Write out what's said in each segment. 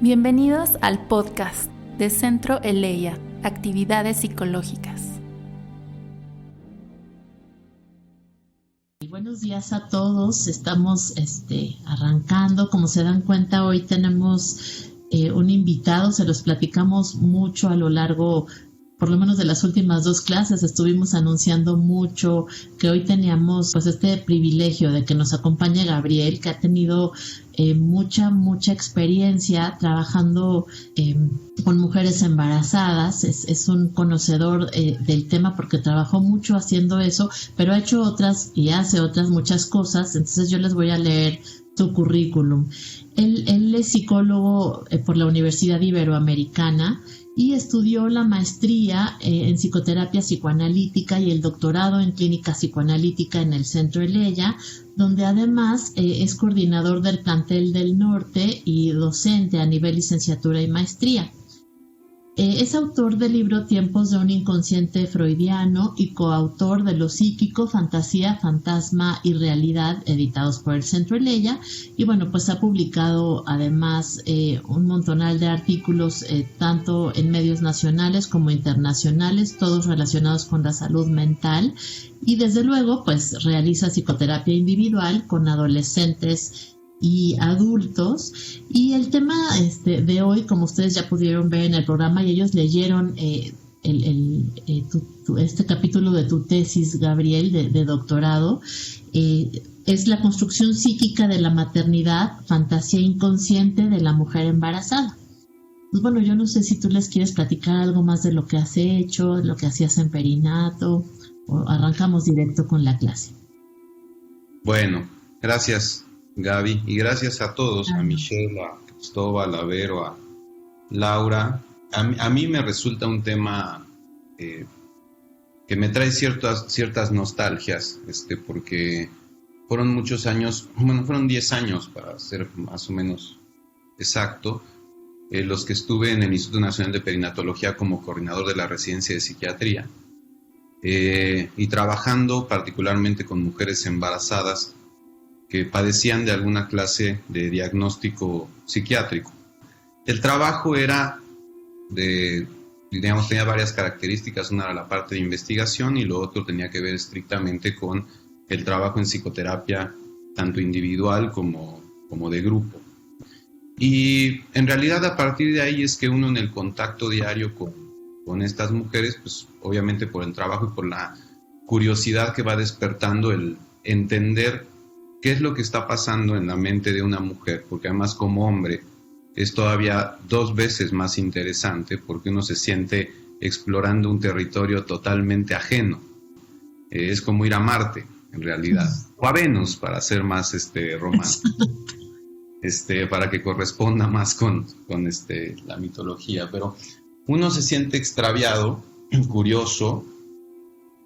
Bienvenidos al podcast de Centro Eleya, Actividades Psicológicas. Buenos días a todos, estamos arrancando. Como se dan cuenta, hoy tenemos un invitado, se los platicamos mucho a lo largo, por lo menos de las últimas 2 clases, estuvimos anunciando mucho que hoy teníamos pues este privilegio de que nos acompañe Gabriel, que ha tenido mucha experiencia trabajando con mujeres embarazadas. Es un conocedor del tema porque trabajó mucho haciendo eso, pero ha hecho otras y hace otras muchas cosas. Entonces yo les voy a leer su currículum. Él es psicólogo por la Universidad Iberoamericana y estudió la maestría en psicoterapia psicoanalítica y el doctorado en clínica psicoanalítica en el Centro Eleya, donde además es coordinador del plantel del norte y docente a nivel licenciatura y maestría. Es autor del libro Tiempos de un inconsciente freudiano y coautor de Lo psíquico, fantasía, fantasma y realidad, editados por el Centro Eleya. Y bueno, pues ha publicado además un montonal de artículos tanto en medios nacionales como internacionales, todos relacionados con la salud mental. Y desde luego pues realiza psicoterapia individual con adolescentes y adultos. Y el tema de hoy, como ustedes ya pudieron ver en el programa y ellos leyeron este capítulo de tu tesis, Gabriel, de doctorado, es la construcción psíquica de la maternidad, fantasía inconsciente de la mujer embarazada. Pues bueno, yo no sé si tú les quieres platicar algo más de lo que has hecho, lo que hacías en Perinato, o arrancamos directo con la clase. Bueno, gracias Gaby, y gracias a todos, a Michelle, a Cristóbal, a Vero, a Laura. A mí me resulta un tema que me trae ciertas nostalgias, porque fueron muchos años, fueron 10 años para ser más o menos exacto, los que estuve en el Instituto Nacional de Perinatología como coordinador de la residencia de psiquiatría, y trabajando particularmente con mujeres embarazadas que padecían de alguna clase de diagnóstico psiquiátrico. El trabajo era tenía varias características. Una era la parte de investigación y lo otro tenía que ver estrictamente con el trabajo en psicoterapia, tanto individual como de grupo. Y en realidad a partir de ahí es que uno en el contacto diario con estas mujeres, pues obviamente por el trabajo y por la curiosidad que va despertando el entender qué es lo que está pasando en la mente de una mujer, porque además como hombre es todavía 2 veces más interesante porque uno se siente explorando un territorio totalmente ajeno. Es como ir a Marte, en realidad, o a Venus, para ser más romántico, para que corresponda más con la mitología. Pero uno se siente extraviado, curioso,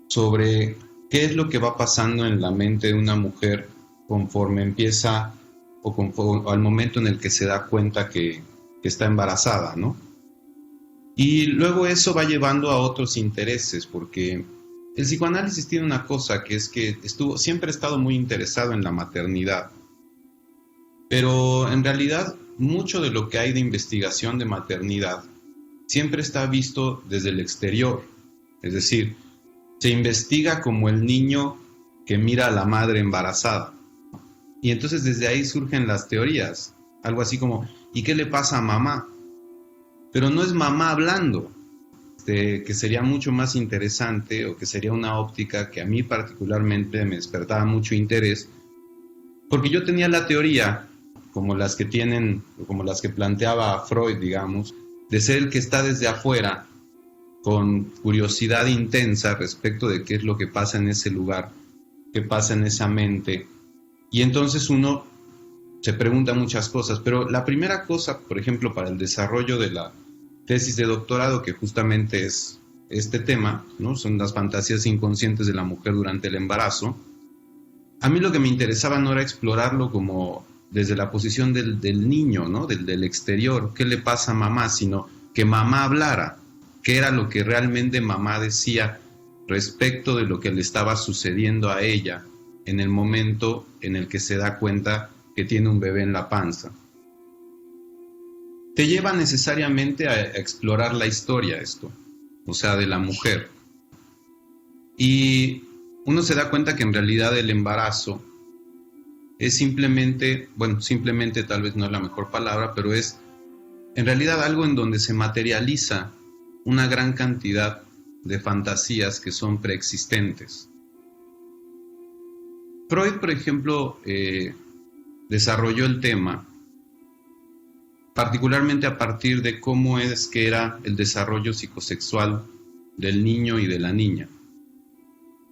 sobre qué es lo que va pasando en la mente de una mujer conforme empieza o al momento en el que se da cuenta que está embarazada, ¿no? Y luego eso va llevando a otros intereses, porque el psicoanálisis tiene una cosa, que es que siempre ha estado muy interesado en la maternidad, pero en realidad mucho de lo que hay de investigación de maternidad siempre está visto desde el exterior, es decir, se investiga como el niño que mira a la madre embarazada. Y entonces desde ahí surgen las teorías, algo así como, ¿y qué le pasa a mamá? Pero no es mamá hablando, que sería mucho más interesante, o que sería una óptica que a mí particularmente me despertaba mucho interés, porque yo tenía la teoría, como las que planteaba Freud, digamos, de ser el que está desde afuera, con curiosidad intensa respecto de qué es lo que pasa en ese lugar, qué pasa en esa mente. Y entonces uno se pregunta muchas cosas, pero la primera cosa, por ejemplo, para el desarrollo de la tesis de doctorado, que justamente es este tema, ¿no? Son las fantasías inconscientes de la mujer durante el embarazo. A mí lo que me interesaba no era explorarlo como desde la posición del niño, ¿no? Del exterior, qué le pasa a mamá, sino que mamá hablara, qué era lo que realmente mamá decía respecto de lo que le estaba sucediendo a ella en el momento en el que se da cuenta que tiene un bebé en la panza. te lleva necesariamente a explorar la historia esto, o sea, de la mujer. Y uno se da cuenta que en realidad el embarazo es simplemente tal vez no es la mejor palabra, pero es en realidad algo en donde se materializa una gran cantidad de fantasías que son preexistentes. Freud, por ejemplo, desarrolló el tema particularmente a partir de cómo es que era el desarrollo psicosexual del niño y de la niña.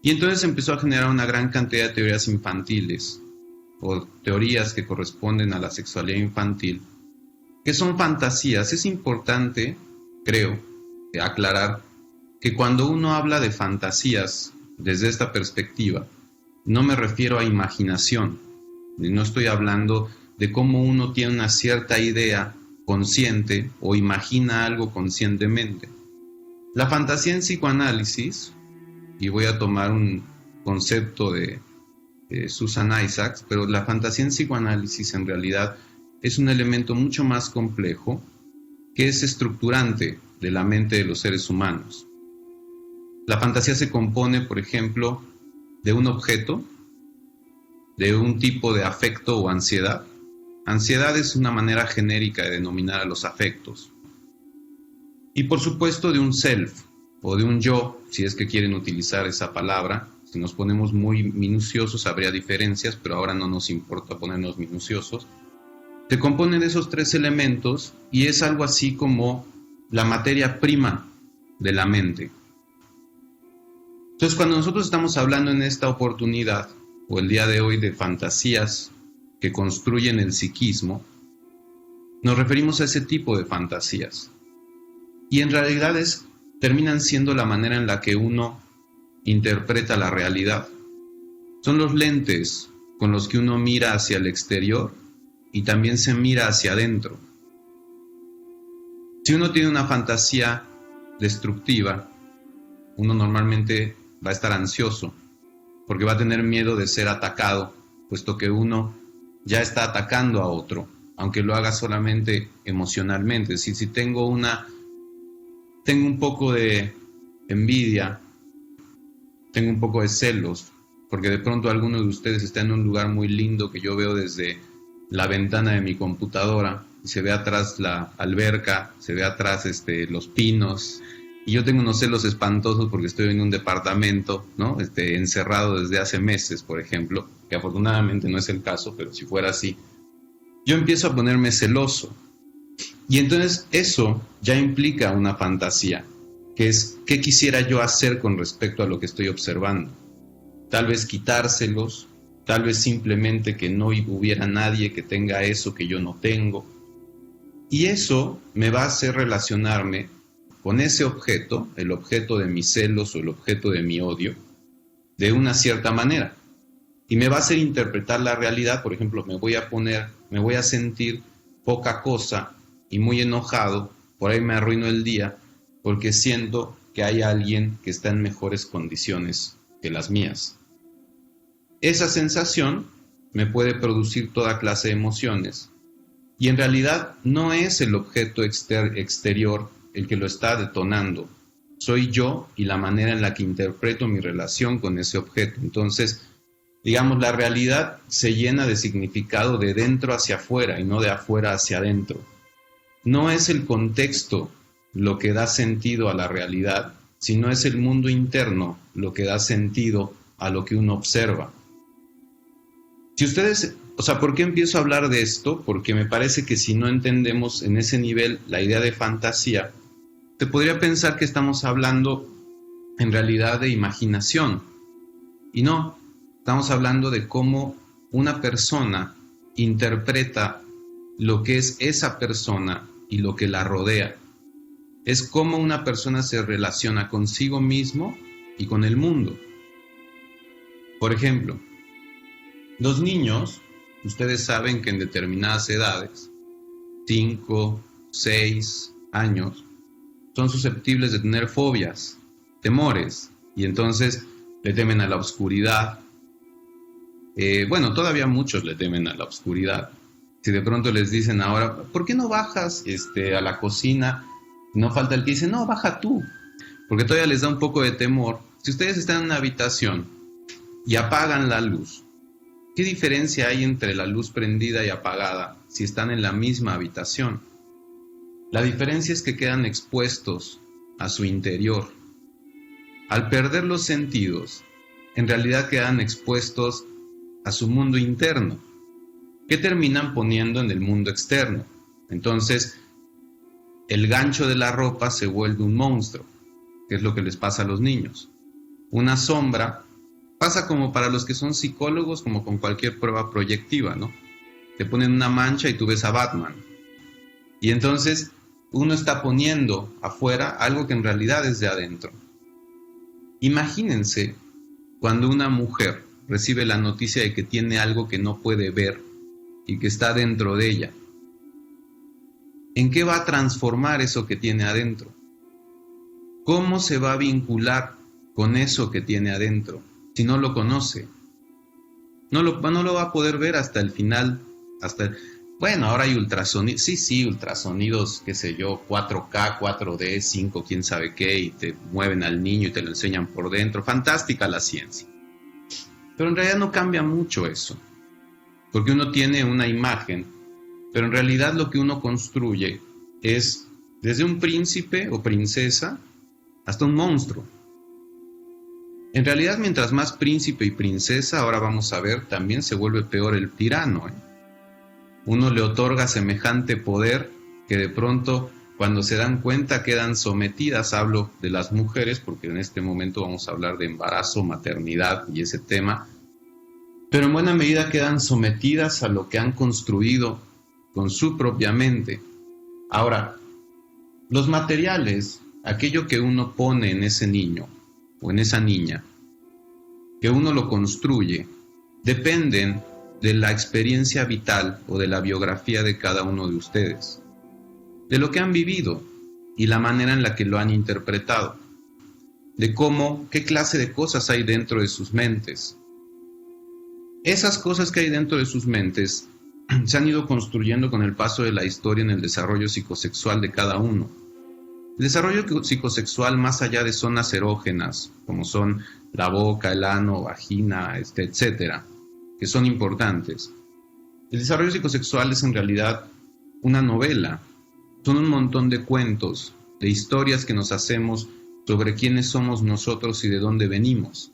Y entonces empezó a generar una gran cantidad de teorías infantiles o teorías que corresponden a la sexualidad infantil, que son fantasías. Es importante, creo, aclarar que cuando uno habla de fantasías desde esta perspectiva, no me refiero a imaginación, no estoy hablando de cómo uno tiene una cierta idea consciente o imagina algo conscientemente. La fantasía en psicoanálisis, y voy a tomar un concepto de Susan Isaacs, pero la fantasía en psicoanálisis en realidad es un elemento mucho más complejo que es estructurante de la mente de los seres humanos. La fantasía se compone, por ejemplo, de un objeto, de un tipo de afecto o ansiedad. Ansiedad es una manera genérica de denominar a los afectos. Y por supuesto de un self o de un yo, si es que quieren utilizar esa palabra. Si nos ponemos muy minuciosos habría diferencias, pero ahora no nos importa ponernos minuciosos. Se compone de esos tres elementos y es algo así como la materia prima de la mente. Entonces, cuando nosotros estamos hablando en esta oportunidad o el día de hoy de fantasías que construyen el psiquismo, nos referimos a ese tipo de fantasías. Y en realidad terminan siendo la manera en la que uno interpreta la realidad. Son los lentes con los que uno mira hacia el exterior y también se mira hacia adentro. Si uno tiene una fantasía destructiva, uno normalmente va a estar ansioso porque va a tener miedo de ser atacado, puesto que uno ya está atacando a otro, aunque lo haga solamente emocionalmente. Es decir, si tengo un poco de envidia, tengo un poco de celos, porque de pronto alguno de ustedes está en un lugar muy lindo que yo veo desde la ventana de mi computadora, y se ve atrás la alberca, se ve atrás los pinos, y yo tengo unos celos espantosos porque estoy en un departamento, ¿no? Encerrado desde hace meses, por ejemplo, que afortunadamente no es el caso, pero si fuera así, yo empiezo a ponerme celoso. Y entonces eso ya implica una fantasía, que es ¿qué quisiera yo hacer con respecto a lo que estoy observando? Tal vez quitárselos, tal vez simplemente que no hubiera nadie que tenga eso que yo no tengo. Y eso me va a hacer relacionarme con ese objeto, el objeto de mis celos o el objeto de mi odio, de una cierta manera. Y me va a hacer interpretar la realidad. Por ejemplo, me voy a sentir poca cosa y muy enojado, por ahí me arruino el día, porque siento que hay alguien que está en mejores condiciones que las mías. Esa sensación me puede producir toda clase de emociones, y en realidad no es el objeto exterior el que lo está detonando. Soy yo y la manera en la que interpreto mi relación con ese objeto. Entonces, digamos, la realidad se llena de significado de dentro hacia afuera y no de afuera hacia adentro. No es el contexto lo que da sentido a la realidad, sino es el mundo interno lo que da sentido a lo que uno observa. Si ustedes, ¿por qué empiezo a hablar de esto? Porque me parece que si no entendemos en ese nivel la idea de fantasía, se podría pensar que estamos hablando en realidad de imaginación. Y no, estamos hablando de cómo una persona interpreta lo que es esa persona y lo que la rodea. Es cómo una persona se relaciona consigo mismo y con el mundo. Por ejemplo, los niños, ustedes saben que en determinadas edades, 5, 6 años, son susceptibles de tener fobias, temores, y entonces le temen a la oscuridad. Todavía muchos le temen a la oscuridad, Si de pronto les dicen ahora, ¿por qué no bajas a la cocina? No falta el que dice, no, baja tú. Porque todavía les da un poco de temor. Si ustedes están en una habitación y apagan la luz, ¿qué diferencia hay entre la luz prendida y apagada si están en la misma habitación? La diferencia es que quedan expuestos a su interior. Al perder los sentidos, en realidad quedan expuestos a su mundo interno, que terminan poniendo en el mundo externo. Entonces, el gancho de la ropa se vuelve un monstruo, que es lo que les pasa a los niños. Una sombra pasa como para los que son psicólogos, como con cualquier prueba proyectiva, ¿no? Te ponen una mancha y tú ves a Batman. Y entonces uno está poniendo afuera algo que en realidad es de adentro. Imagínense cuando una mujer recibe la noticia de que tiene algo que no puede ver y que está dentro de ella. ¿En qué va a transformar eso que tiene adentro? ¿Cómo se va a vincular con eso que tiene adentro si no lo conoce? No lo va a poder ver hasta el final. Bueno, ahora hay ultrasonidos. Sí, ultrasonidos, qué sé yo, 4K, 4D, 5, quién sabe qué, y te mueven al niño y te lo enseñan por dentro. Fantástica la ciencia. Pero en realidad no cambia mucho eso. Porque uno tiene una imagen, pero en realidad lo que uno construye es desde un príncipe o princesa hasta un monstruo. En realidad, mientras más príncipe y princesa, ahora vamos a ver, también se vuelve peor el tirano. Uno le otorga semejante poder que de pronto, cuando se dan cuenta, quedan sometidas. Hablo de las mujeres, porque en este momento vamos a hablar de embarazo, maternidad y ese tema. Pero en buena medida quedan sometidas a lo que han construido con su propia mente. Ahora, los materiales, aquello que uno pone en ese niño o en esa niña, que uno lo construye, dependen de la experiencia vital o de la biografía de cada uno de ustedes, de lo que han vivido y la manera en la que lo han interpretado, de qué clase de cosas hay dentro de sus mentes. Esas cosas que hay dentro de sus mentes se han ido construyendo con el paso de la historia en el desarrollo psicosexual de cada uno. El desarrollo psicosexual, más allá de zonas erógenas, como son la boca, el ano, vagina, etcétera, que son importantes. El desarrollo psicosexual es en realidad una novela. Son un montón de cuentos, de historias que nos hacemos sobre quiénes somos nosotros y de dónde venimos.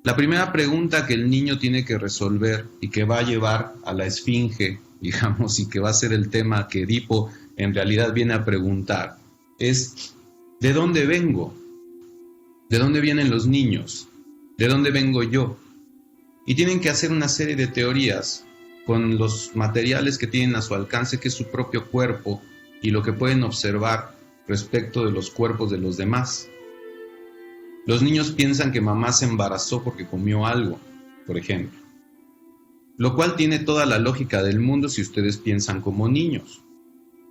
La primera pregunta que el niño tiene que resolver y que va a llevar a la esfinge, digamos, y que va a ser el tema que Edipo en realidad viene a preguntar, es ¿de dónde vengo? ¿De dónde vienen los niños? ¿De dónde vengo yo? Y tienen que hacer una serie de teorías con los materiales que tienen a su alcance, que es su propio cuerpo y lo que pueden observar respecto de los cuerpos de los demás. Los niños piensan que mamá se embarazó porque comió algo, por ejemplo. Lo cual tiene toda la lógica del mundo si ustedes piensan como niños.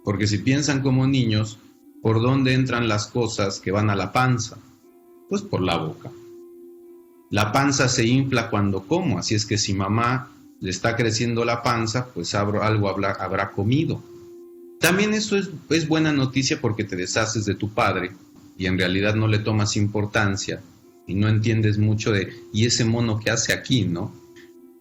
Porque si piensan como niños, ¿por dónde entran las cosas que van a la panza? Pues por la boca. La panza se infla cuando como, así es que si mamá le está creciendo la panza, pues algo habrá comido. También eso es buena noticia porque te deshaces de tu padre y en realidad no le tomas importancia y no entiendes mucho de ¿y ese mono qué hace aquí, no?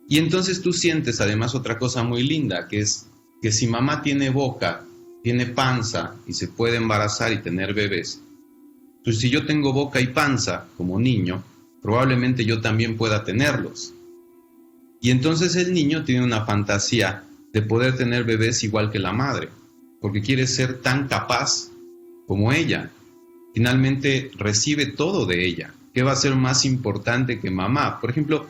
Y entonces tú sientes además otra cosa muy linda, que es que si mamá tiene boca, tiene panza y se puede embarazar y tener bebés, pues si yo tengo boca y panza como niño, probablemente yo también pueda tenerlos. Y entonces el niño tiene una fantasía de poder tener bebés igual que la madre, porque quiere ser tan capaz como ella. Finalmente recibe todo de ella. ¿Qué va a ser más importante que mamá? Por ejemplo,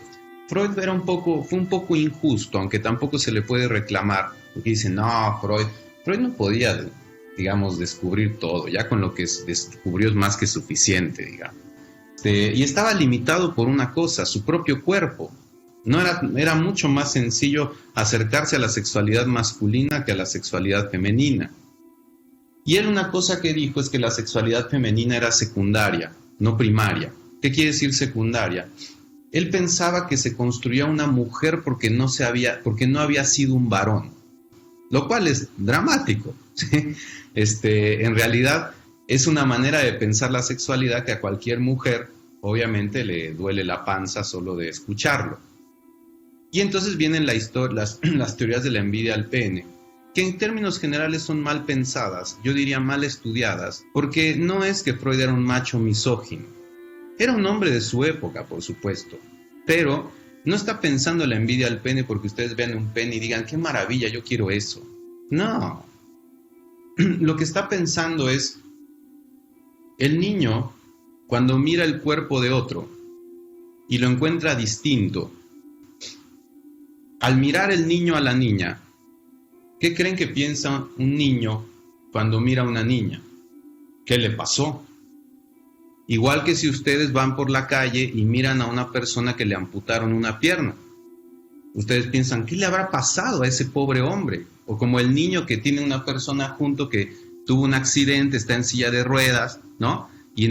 Freud fue un poco injusto, aunque tampoco se le puede reclamar, porque dice, no, Freud no podía, digamos, descubrir todo, ya con lo que descubrió es más que suficiente, digamos. Y estaba limitado por una cosa, su propio cuerpo. Era mucho más sencillo acercarse a la sexualidad masculina que a la sexualidad femenina. Y él una cosa que dijo es que la sexualidad femenina era secundaria, no primaria. ¿Qué quiere decir secundaria? Él pensaba que se construía una mujer porque no había sido un varón. lo cual es dramático, ¿sí? En realidad es una manera de pensar la sexualidad que a cualquier mujer obviamente le duele la panza solo de escucharlo. Y entonces vienen las teorías de la envidia al pene, que en términos generales son mal pensadas, yo diría mal estudiadas, porque no es que Freud era un macho misógino. Era un hombre de su época, por supuesto, pero no está pensando la envidia al pene porque ustedes vean un pene y digan, ¡qué maravilla, yo quiero eso! No. Lo que está pensando es, el niño, cuando mira el cuerpo de otro y lo encuentra distinto, al mirar el niño a la niña, ¿qué creen que piensa un niño cuando mira a una niña? ¿Qué le pasó? Igual que si ustedes van por la calle y miran a una persona que le amputaron una pierna. Ustedes piensan, ¿qué le habrá pasado a ese pobre hombre? O como el niño que tiene una persona junto que tuvo un accidente, está en silla de ruedas, ¿no? Y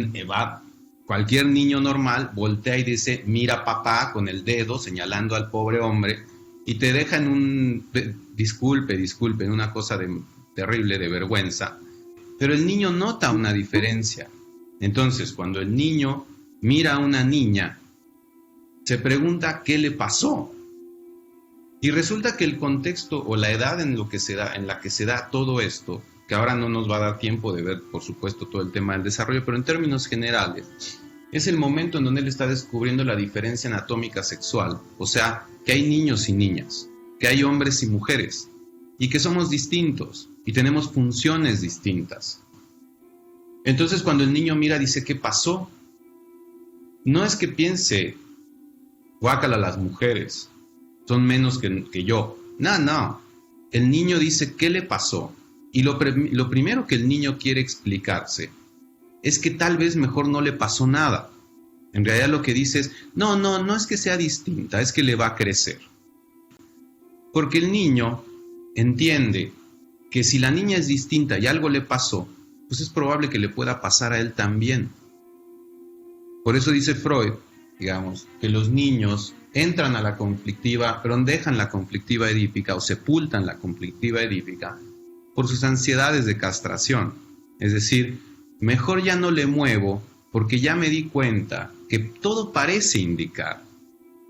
cualquier niño normal voltea y dice, mira papá, con el dedo señalando al pobre hombre, y te deja en un, disculpe, en una cosa terrible, de vergüenza. Pero el niño nota una diferencia. Entonces, cuando el niño mira a una niña, se pregunta qué le pasó. Y resulta que el contexto o la edad en la que se da todo esto, que ahora no nos va a dar tiempo de ver, por supuesto, todo el tema del desarrollo, pero en términos generales, es el momento en donde él está descubriendo la diferencia anatómica sexual, o sea, que hay niños y niñas, que hay hombres y mujeres, y que somos distintos, y tenemos funciones distintas. Entonces, cuando el niño mira, dice, ¿qué pasó? No es que piense, guácala las mujeres, son menos que yo. No. El niño dice, ¿qué le pasó? Y lo primero que el niño quiere explicarse es que tal vez mejor no le pasó nada. En realidad lo que dice es, no es que sea distinta, es que le va a crecer. Porque el niño entiende que si la niña es distinta y algo le pasó, pues es probable que le pueda pasar a él también. Por eso dice Freud, digamos, que los niños entran a la conflictiva, pero dejan la conflictiva edípica o sepultan la conflictiva edípica por sus ansiedades de castración. Es decir, mejor ya no le muevo porque ya me di cuenta que todo parece indicar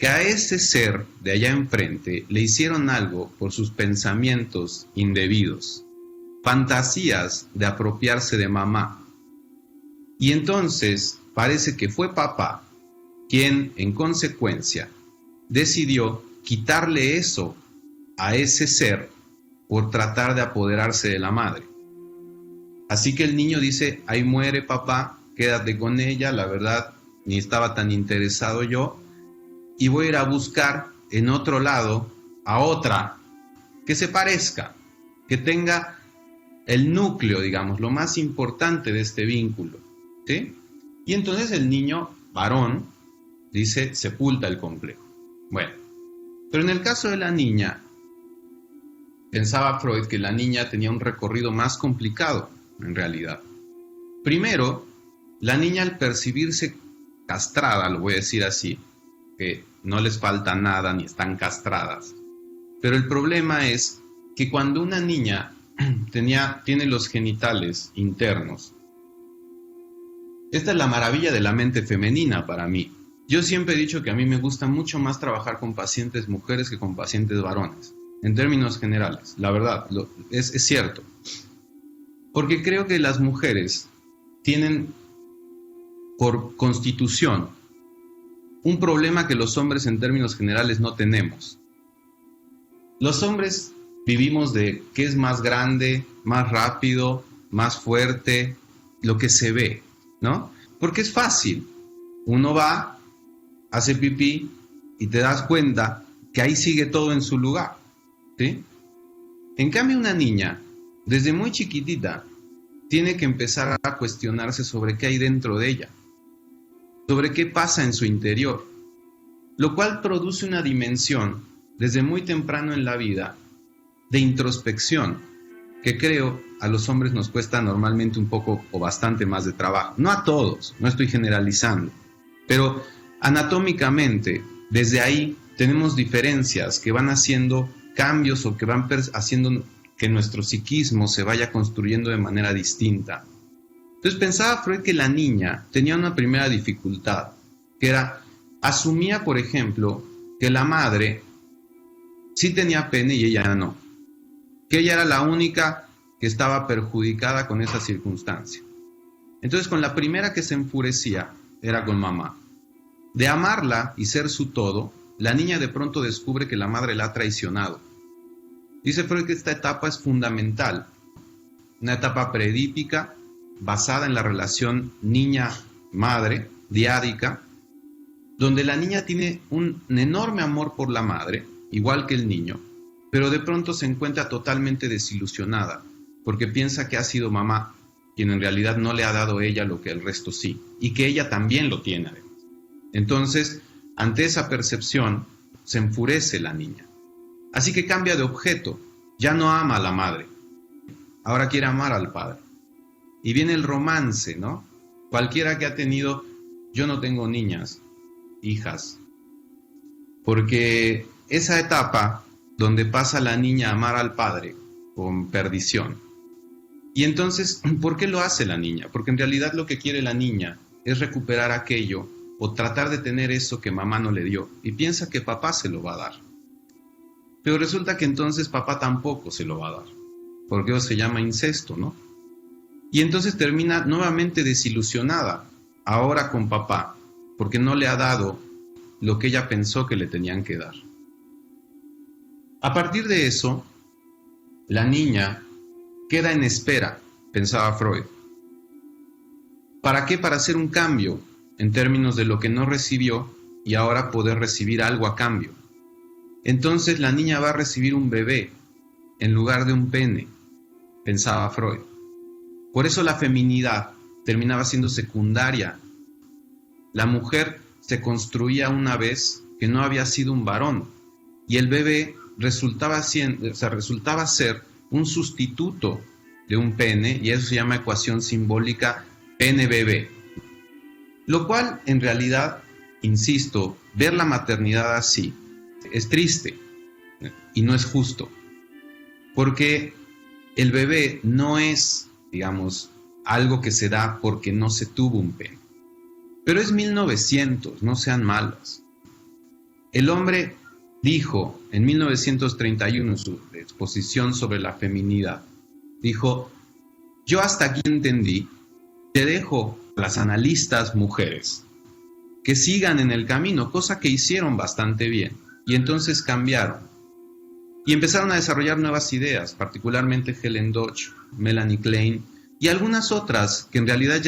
que a ese ser de allá enfrente le hicieron algo por sus pensamientos indebidos, fantasías de apropiarse de mamá. Y entonces parece que fue papá quien, en consecuencia, decidió quitarle eso a ese ser por tratar de apoderarse de la madre. Así que el niño dice, ahí muere papá, quédate con ella, la verdad ni estaba tan interesado yo, y voy a ir a buscar en otro lado a otra que se parezca, que tenga el núcleo, digamos, lo más importante de este vínculo, ¿sí? Y entonces el niño varón dice, sepulta el complejo. Bueno, pero en el caso de la niña, pensaba Freud que la niña tenía un recorrido más complicado, en realidad. Primero, la niña al percibirse castrada, lo voy a decir así, que no les falta nada ni están castradas, pero el problema es que cuando una niña tiene los genitales internos, esta es la maravilla de la mente femenina para mí. Yo siempre he dicho que a mí me gusta mucho más trabajar con pacientes mujeres que con pacientes varones, en términos generales, la verdad, es cierto. Porque creo que las mujeres tienen, por constitución, un problema que los hombres en términos generales no tenemos. Los hombres vivimos de qué es más grande, más rápido, más fuerte, lo que se ve, ¿no? Porque es fácil. Uno va, hace pipí y te das cuenta que ahí sigue todo en su lugar, ¿sí? En cambio, una niña, desde muy chiquitita, tiene que empezar a cuestionarse sobre qué hay dentro de ella, sobre qué pasa en su interior, lo cual produce una dimensión, desde muy temprano en la vida, de introspección, que creo a los hombres nos cuesta normalmente un poco o bastante más de trabajo. No a todos, no estoy generalizando, pero anatómicamente, desde ahí tenemos diferencias que van haciendo cambios o que van haciendo que nuestro psiquismo se vaya construyendo de manera distinta. Entonces pensaba Freud que la niña tenía una primera dificultad, que era, asumía, por ejemplo, que la madre sí tenía pene y ella no, que ella era la única que estaba perjudicada con esa circunstancia. Entonces con la primera que se enfurecía era con mamá. De amarla y ser su todo, la niña de pronto descubre que la madre la ha traicionado. Dice Freud que esta etapa es fundamental, una etapa preedípica basada en la relación niña-madre, diádica, donde la niña tiene un enorme amor por la madre, igual que el niño, pero de pronto se encuentra totalmente desilusionada, porque piensa que ha sido mamá quien en realidad no le ha dado ella lo que el resto sí, y que ella también lo tiene además. Entonces, ante esa percepción, se enfurece la niña. Así que cambia de objeto, ya no ama a la madre, ahora quiere amar al padre. Y viene el romance, ¿no? Cualquiera que ha tenido, yo no tengo niñas, hijas, porque esa etapa donde pasa la niña a amar al padre con perdición. Y entonces, ¿por qué lo hace la niña? Porque en realidad lo que quiere la niña es recuperar aquello o tratar de tener eso que mamá no le dio y piensa que papá se lo va a dar. Pero resulta que entonces papá tampoco se lo va a dar, porque eso se llama incesto, ¿no? Y entonces termina nuevamente desilusionada, ahora con papá, porque no le ha dado lo que ella pensó que le tenían que dar. A partir de eso, la niña queda en espera, pensaba Freud. ¿Para qué? Para hacer un cambio en términos de lo que no recibió y ahora poder recibir algo a cambio. Entonces la niña va a recibir un bebé en lugar de un pene, pensaba Freud. Por eso la feminidad terminaba siendo secundaria. La mujer se construía una vez que no había sido un varón y el bebé resultaba ser un sustituto de un pene, y eso se llama ecuación simbólica pene-bebé. Lo cual, en realidad, insisto, ver la maternidad así es triste y no es justo, porque el bebé no es, digamos, algo que se da porque no se tuvo un pene. Pero es 1900, no sean malas. El hombre dijo en 1931 en su exposición sobre la feminidad, dijo, yo hasta aquí entendí, te dejo a las analistas mujeres que sigan en el camino, cosa que hicieron bastante bien, y entonces cambiaron. Y empezaron a desarrollar nuevas ideas, particularmente Helen Dodge, Melanie Klein, y algunas otras que en realidad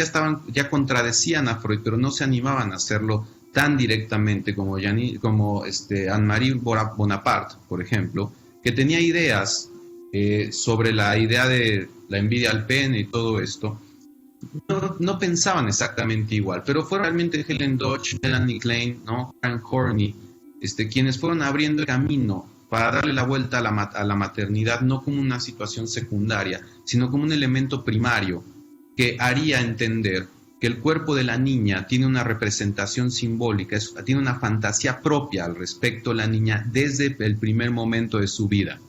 ya contradecían a Freud, pero no se animaban a hacerlo tan directamente como Anne-Marie Bonaparte, por ejemplo, que tenía ideas sobre la idea de la envidia al pene y todo esto. No pensaban exactamente igual, pero fueron realmente Helen Dodge, Melanie Klein, ¿no? Frank Horney, quienes fueron abriendo el camino para darle la vuelta a la maternidad, no como una situación secundaria, sino como un elemento primario que haría entender que el cuerpo de la niña tiene una representación simbólica, tiene una fantasía propia al respecto de la niña desde el primer momento de su vida.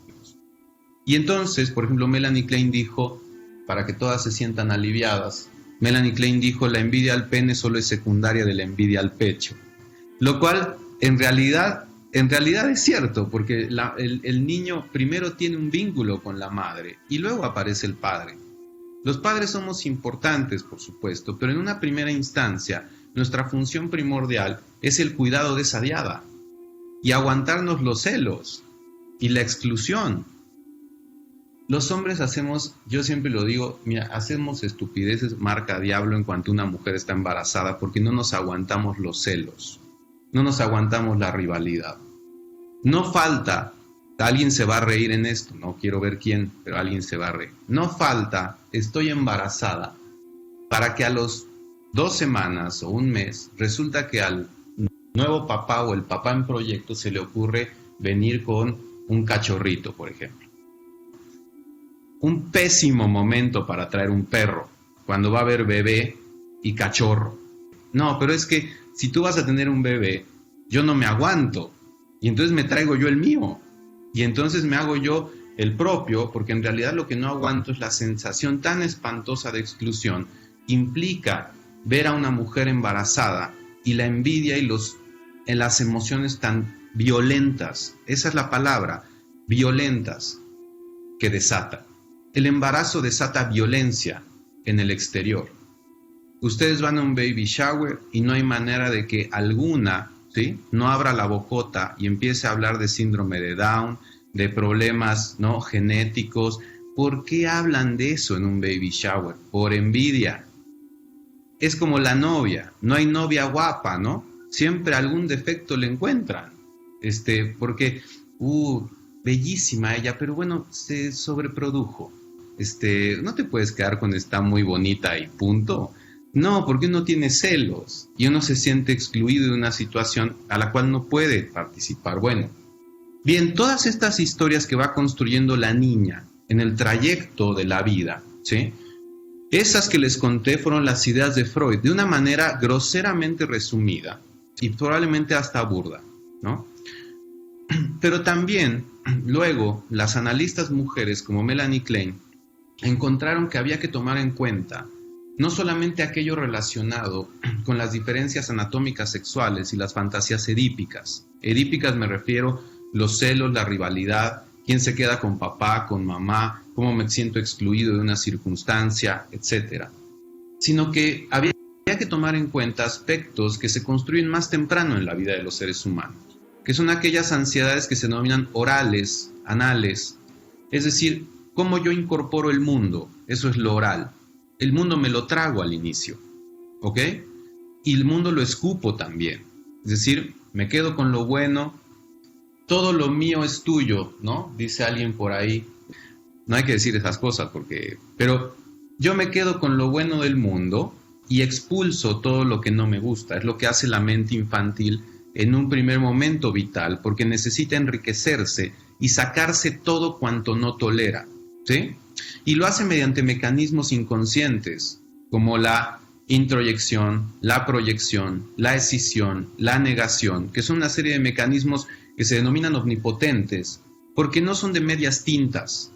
Y entonces, por ejemplo, Melanie Klein dijo, para que todas se sientan aliviadas, Melanie Klein dijo, la envidia al pene solo es secundaria de la envidia al pecho. Lo cual, en realidad es cierto, porque el niño primero tiene un vínculo con la madre y luego aparece el padre. Los padres somos importantes, por supuesto, pero en una primera instancia, nuestra función primordial es el cuidado de esa diada y aguantarnos los celos y la exclusión. Los hombres hacemos, yo siempre lo digo, mira, hacemos estupideces marca diablo en cuanto una mujer está embarazada porque no nos aguantamos los celos, no nos aguantamos la rivalidad. No falta, alguien se va a reír en esto, no quiero ver quién, pero alguien se va a reír. No falta, estoy embarazada, para que a los 2 semanas o un mes resulta que al nuevo papá o el papá en proyecto se le ocurre venir con un cachorrito, por ejemplo. Un pésimo momento para traer un perro, cuando va a haber bebé y cachorro. No, pero es que si tú vas a tener un bebé, yo no me aguanto, y entonces me traigo yo el mío, y entonces me hago yo el propio, porque en realidad lo que no aguanto es la sensación tan espantosa de exclusión que implica ver a una mujer embarazada y la envidia y las emociones tan violentas, esa es la palabra, violentas, que desata. El embarazo desata violencia en el exterior. Ustedes van a un baby shower y no hay manera de que alguna, ¿sí?, no abra la bocota y empiece a hablar de síndrome de Down, de problemas, ¿no?, genéticos. ¿Por qué hablan de eso en un baby shower? Por envidia. Es como la novia. No hay novia guapa, ¿no? Siempre algún defecto le encuentran. Porque, bellísima ella, pero bueno, se sobreprodujo. No te puedes quedar con está muy bonita y punto. No, porque uno tiene celos y uno se siente excluido de una situación a la cual no puede participar. Bueno, bien, todas estas historias que va construyendo la niña en el trayecto de la vida, ¿sí?, esas que les conté fueron las ideas de Freud, de una manera groseramente resumida y probablemente hasta burda, ¿no? Pero también, luego, las analistas mujeres como Melanie Klein encontraron que había que tomar en cuenta no solamente aquello relacionado con las diferencias anatómicas sexuales y las fantasías edípicas. Edípicas me refiero los celos, la rivalidad, quién se queda con papá, con mamá, cómo me siento excluido de una circunstancia, etc. Sino que había que tomar en cuenta aspectos que se construyen más temprano en la vida de los seres humanos, que son aquellas ansiedades que se denominan orales, anales, es decir, cómo yo incorporo el mundo, eso es lo oral. El mundo me lo trago al inicio, ¿ok? Y el mundo lo escupo también, es decir, me quedo con lo bueno, todo lo mío es tuyo, ¿no? Dice alguien por ahí. No hay que decir esas cosas pero yo me quedo con lo bueno del mundo y expulso todo lo que no me gusta. Es lo que hace la mente infantil en un primer momento vital, porque necesita enriquecerse y sacarse todo cuanto no tolera, ¿sí? Y lo hace mediante mecanismos inconscientes, como la introyección, la proyección, la escisión, la negación, que son una serie de mecanismos que se denominan omnipotentes, porque no son de medias tintas.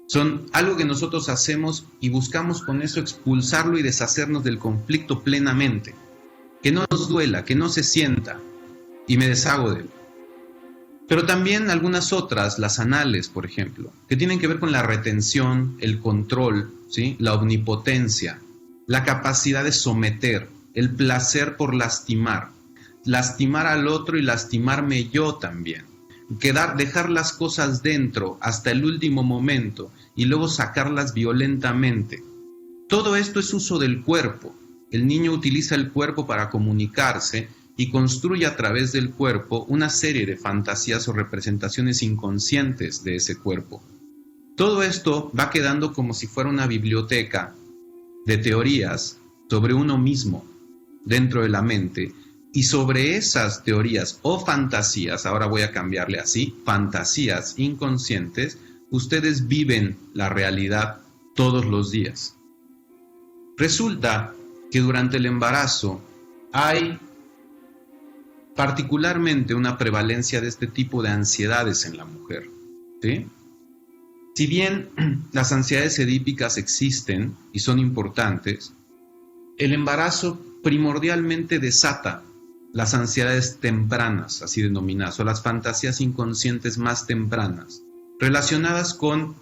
Son algo que nosotros hacemos y buscamos con eso expulsarlo y deshacernos del conflicto plenamente. Que no nos duela, que no se sienta, y me deshago de él. Pero también algunas otras, las anales, por ejemplo, que tienen que ver con la retención, el control, ¿sí?, la omnipotencia, la capacidad de someter, el placer por lastimar al otro y lastimarme yo también. Dejar las cosas dentro hasta el último momento y luego sacarlas violentamente. Todo esto es uso del cuerpo. El niño utiliza el cuerpo para comunicarse y construye a través del cuerpo una serie de fantasías o representaciones inconscientes de ese cuerpo. Todo esto va quedando como si fuera una biblioteca de teorías sobre uno mismo dentro de la mente, y sobre esas teorías o fantasías, ahora voy a cambiarle así, fantasías inconscientes, ustedes viven la realidad todos los días. Resulta que durante el embarazo hay particularmente una prevalencia de este tipo de ansiedades en la mujer, ¿sí? Si bien las ansiedades edípicas existen y son importantes, el embarazo primordialmente desata las ansiedades tempranas, así denominadas, o las fantasías inconscientes más tempranas, relacionadas con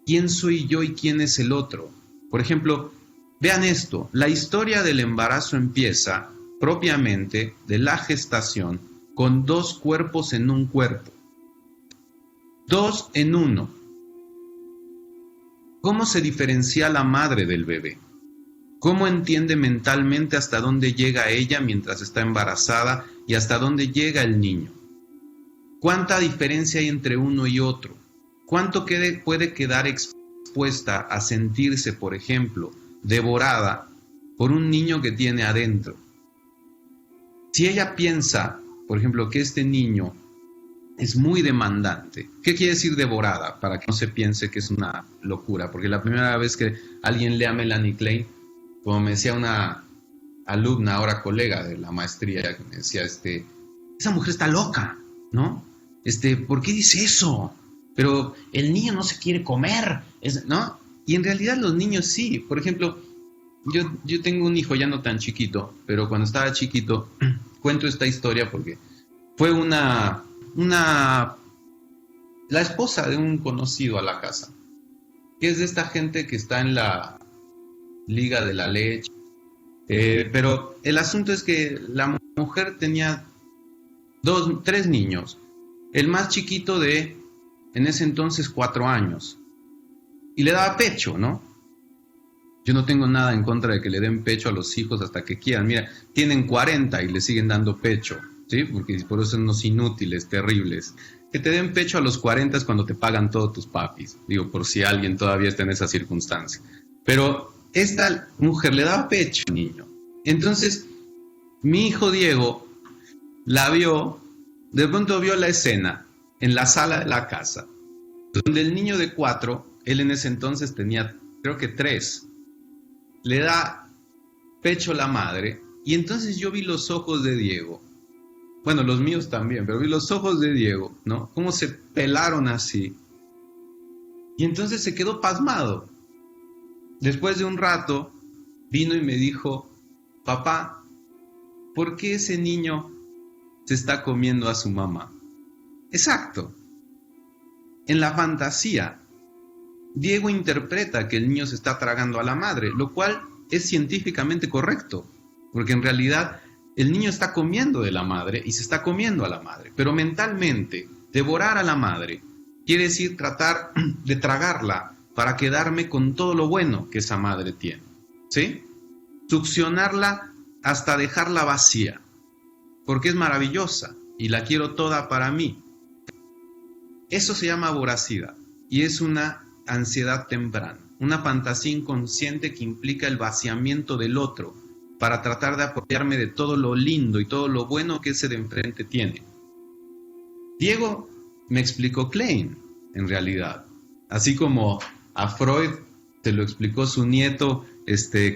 quién soy yo y quién es el otro. Por ejemplo, vean esto, la historia del embarazo empieza propiamente de la gestación con dos cuerpos en un cuerpo. Dos en uno. ¿Cómo se diferencia la madre del bebé? ¿Cómo entiende mentalmente hasta dónde llega ella mientras está embarazada y hasta dónde llega el niño? ¿Cuánta diferencia hay entre uno y otro? ¿Cuánto puede quedar expuesta a sentirse, por ejemplo, devorada por un niño que tiene adentro? Si ella piensa, por ejemplo, que este niño es muy demandante, ¿qué quiere decir devorada? Para que no se piense que es una locura, porque la primera vez que alguien lee a Melanie Klein, como me decía una alumna, ahora colega de la maestría, que me decía, esa mujer está loca, ¿no? ¿Por qué dice eso? pero el niño no se quiere comer, ¿no? Y en realidad los niños sí. Por ejemplo, yo tengo un hijo ya no tan chiquito, pero cuando estaba chiquito, cuento esta historia porque fue la esposa de un conocido a la casa, que es de esta gente que está en la Liga de la Leche. Pero el asunto es que la mujer tenía 3 niños. El más chiquito en ese entonces, 4 años. Y le daba pecho, ¿no? Yo no tengo nada en contra de que le den pecho a los hijos hasta que quieran. Mira, tienen 40 y le siguen dando pecho, ¿sí? Porque por eso son unos inútiles, terribles. Que te den pecho a los 40 es cuando te pagan todos tus papis. Digo, por si alguien todavía está en esa circunstancia. Pero esta mujer le daba pecho al niño. Entonces, mi hijo Diego la vio, de pronto vio la escena en la sala de la casa, donde el niño de 4, él en ese entonces tenía, creo que 3, le da pecho a la madre, y entonces yo vi los ojos de Diego, bueno, los míos también, pero vi los ojos de Diego, ¿no? Cómo se pelaron así, y entonces se quedó pasmado. Después de un rato, vino y me dijo, papá, ¿por qué ese niño se está comiendo a su mamá? Exacto. En la fantasía, Diego interpreta que el niño se está tragando a la madre, lo cual es científicamente correcto, porque en realidad el niño está comiendo de la madre y se está comiendo a la madre, pero mentalmente, devorar a la madre quiere decir tratar de tragarla para quedarme con todo lo bueno que esa madre tiene, ¿sí? Succionarla hasta dejarla vacía, porque es maravillosa y la quiero toda para mí. Eso se llama voracidad y es una ansiedad temprana, una fantasía inconsciente que implica el vaciamiento del otro para tratar de apropiarme de todo lo lindo y todo lo bueno que ese de enfrente tiene. Diego me explicó Klein, en realidad, así como a Freud se lo explicó su nieto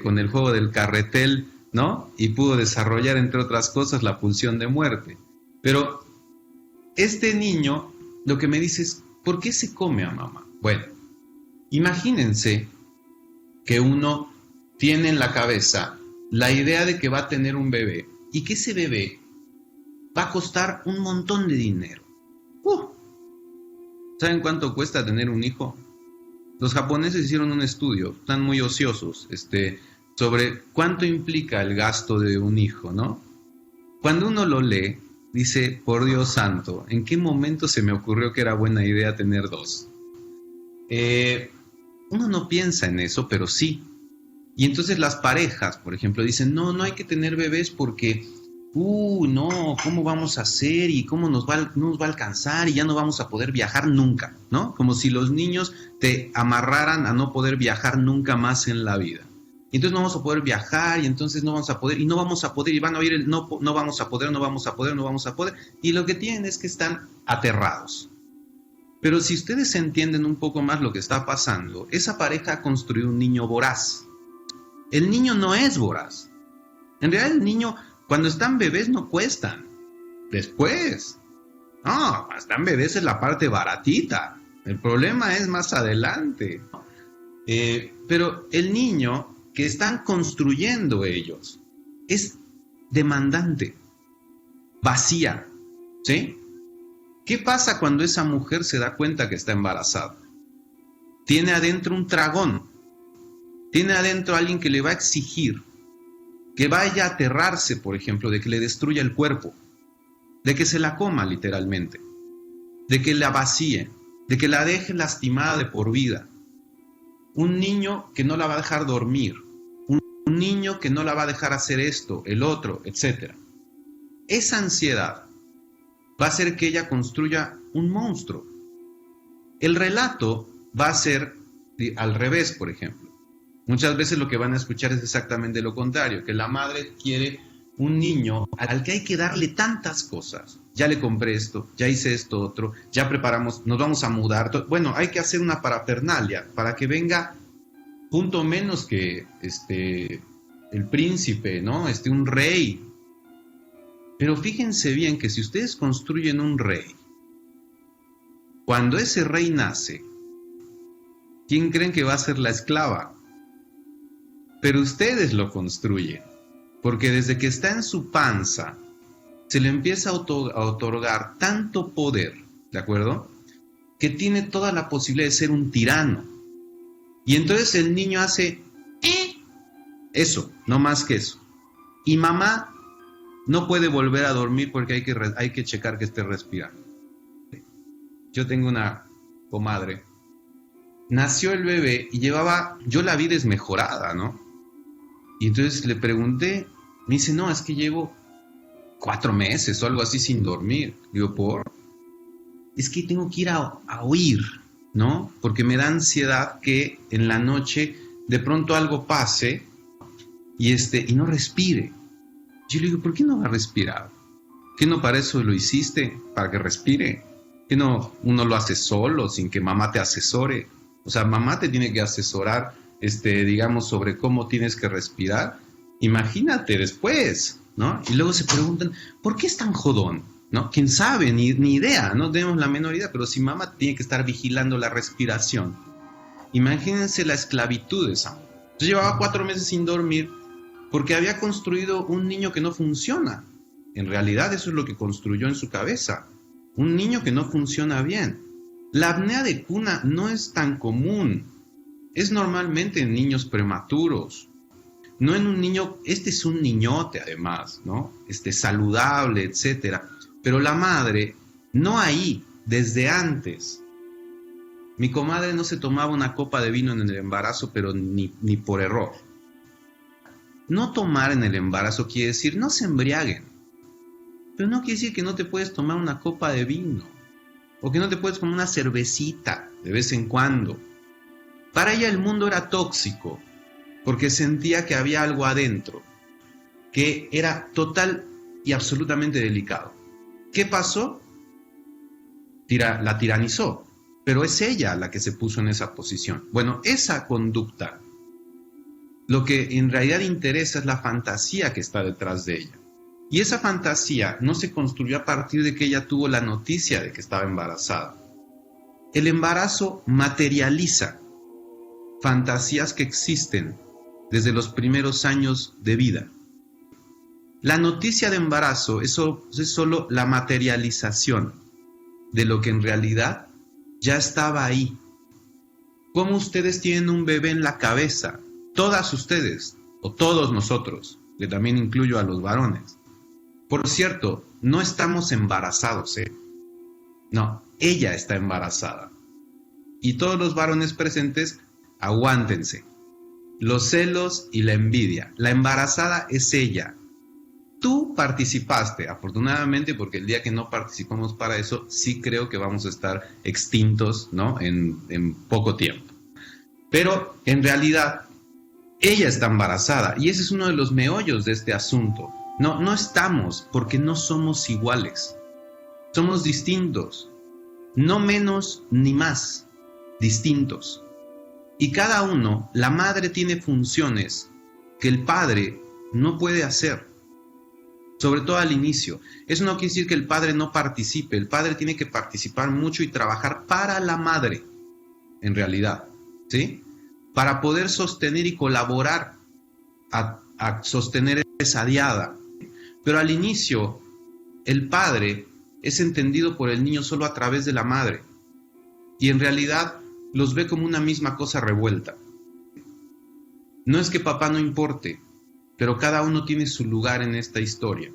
con el juego del carretel, ¿no? Y pudo desarrollar, entre otras cosas, la pulsión de muerte. Pero este niño lo que me dice es, ¿por qué se come a mamá? Bueno, imagínense que uno tiene en la cabeza la idea de que va a tener un bebé y que ese bebé va a costar un montón de dinero. ¿Saben cuánto cuesta tener un hijo? Los japoneses hicieron un estudio, están muy ociosos, sobre cuánto implica el gasto de un hijo, ¿no? Cuando uno lo lee, dice, por Dios santo, ¿en qué momento se me ocurrió que era buena idea tener 2? Uno no piensa en eso, pero sí. Y entonces las parejas, por ejemplo, dicen, no hay que tener bebés porque, no, ¿cómo vamos a hacer? ¿Y cómo no nos va a alcanzar? Y ya no vamos a poder viajar nunca, ¿no? Como si los niños te amarraran a no poder viajar nunca más en la vida. Y entonces no vamos a poder viajar, y entonces no vamos a poder, y no vamos a poder, y van a oír el no vamos a poder, no vamos a poder, no vamos a poder. Y lo que tienen es que están aterrados. Pero si ustedes entienden un poco más lo que está pasando, esa pareja ha construido un niño voraz. El niño no es voraz. En realidad el niño, cuando están bebés, no cuestan. Después. No, están bebés es la parte baratita. El problema es más adelante. Pero el niño que están construyendo ellos es demandante, vacía, ¿sí? ¿Qué pasa cuando esa mujer se da cuenta que está embarazada? Tiene adentro un dragón, tiene adentro a alguien que le va a exigir que vaya a aterrarse, por ejemplo, de que le destruya el cuerpo, de que se la coma literalmente, de que la vacíe, de que la deje lastimada de por vida. Un niño que no la va a dejar dormir, un niño que no la va a dejar hacer esto, el otro, etc. Esa ansiedad va a hacer que ella construya un monstruo. El relato va a ser al revés, por ejemplo. Muchas veces lo que van a escuchar es exactamente lo contrario, que la madre quiere un niño al que hay que darle tantas cosas. Ya le compré esto, ya hice esto otro, ya preparamos, nos vamos a mudar. Bueno, hay que hacer una parafernalia para que venga punto menos que el príncipe, ¿no? Un rey. Pero fíjense bien que si ustedes construyen un rey, Cuando ese rey nace, ¿quién creen que va a ser la esclava? Pero ustedes lo construyen, porque desde que está en su panza, se le empieza a otorgar tanto poder, ¿de acuerdo?, que tiene toda la posibilidad de ser un tirano. Y entonces el niño hace eso, no más que eso. Y mamá no puede volver a dormir porque hay que checar que esté respirando. Yo tengo una comadre. Nació el bebé y yo la vi desmejorada, ¿no? Y entonces le pregunté, me dice, no, es que llevo 4 meses o algo así sin dormir. Digo, ¿por? Es que tengo que ir a oír, ¿no? Porque me da ansiedad que en la noche de pronto algo pase y no respire. Yo le digo, ¿por qué no va a respirar? ¿Qué no para eso lo hiciste? ¿Para que respire? ¿Qué no uno lo hace solo, sin que mamá te asesore? O sea, mamá te tiene que asesorar, digamos, sobre cómo tienes que respirar. Imagínate después, ¿no? Y luego se preguntan, ¿por qué es tan jodón? ¿No? ¿Quién sabe? Ni idea, no tenemos la menor idea, pero si mamá tiene que estar vigilando la respiración, imagínense la esclavitud de esa mujer. Yo llevaba 4 meses sin dormir porque había construido un niño que no funciona. En realidad eso es lo que construyó en su cabeza, un niño que no funciona bien. La apnea de cuna no es tan común, es normalmente en niños prematuros. No en un niño, es un niñote además, ¿no? Saludable, etcétera. Pero la madre, no ahí, desde antes. Mi comadre no se tomaba una copa de vino en el embarazo, pero ni por error. No tomar en el embarazo quiere decir no se embriaguen. Pero no quiere decir que no te puedes tomar una copa de vino. O que no te puedes tomar una cervecita de vez en cuando. Para ella el mundo era tóxico, porque sentía que había algo adentro, que era total y absolutamente delicado. ¿Qué pasó? La tiranizó, pero es ella la que se puso en esa posición. Bueno, esa conducta, lo que en realidad interesa es la fantasía que está detrás de ella. Y esa fantasía no se construyó a partir de que ella tuvo la noticia de que estaba embarazada. El embarazo materializa fantasías que existen desde los primeros años de vida. La noticia de embarazo es solo la materialización de lo que en realidad ya estaba ahí. ¿Cómo ustedes tienen un bebé en la cabeza? Todas ustedes, o todos nosotros, que también incluyo a los varones. Por cierto, no estamos embarazados, ¿eh? No, ella está embarazada. Y todos los varones presentes, aguántense. Los celos y la envidia. La embarazada es ella. Tú participaste, afortunadamente, porque el día que no participamos para eso, sí creo que vamos a estar extintos, ¿no? En poco tiempo. Pero, en realidad, ella está embarazada. Y ese es uno de los meollos de este asunto. No estamos, porque no somos iguales. Somos distintos. No menos ni más. Distintos. Y cada uno, la madre tiene funciones que el padre no puede hacer, sobre todo al inicio. Eso no quiere decir que el padre no participe, el padre tiene que participar mucho y trabajar para la madre, en realidad, ¿sí? Para poder sostener y colaborar a sostener esa diada. Pero al inicio, el padre es entendido por el niño solo a través de la madre, y en realidad los ve como una misma cosa revuelta. No es que papá no importe, pero cada uno tiene su lugar en esta historia.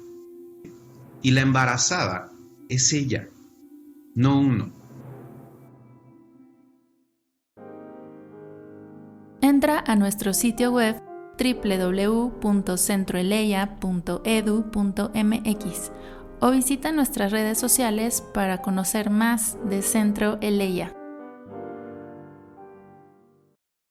Y la embarazada es ella, no uno. Entra a nuestro sitio web www.centroeleya.edu.mx o visita nuestras redes sociales para conocer más de Centro Eleya.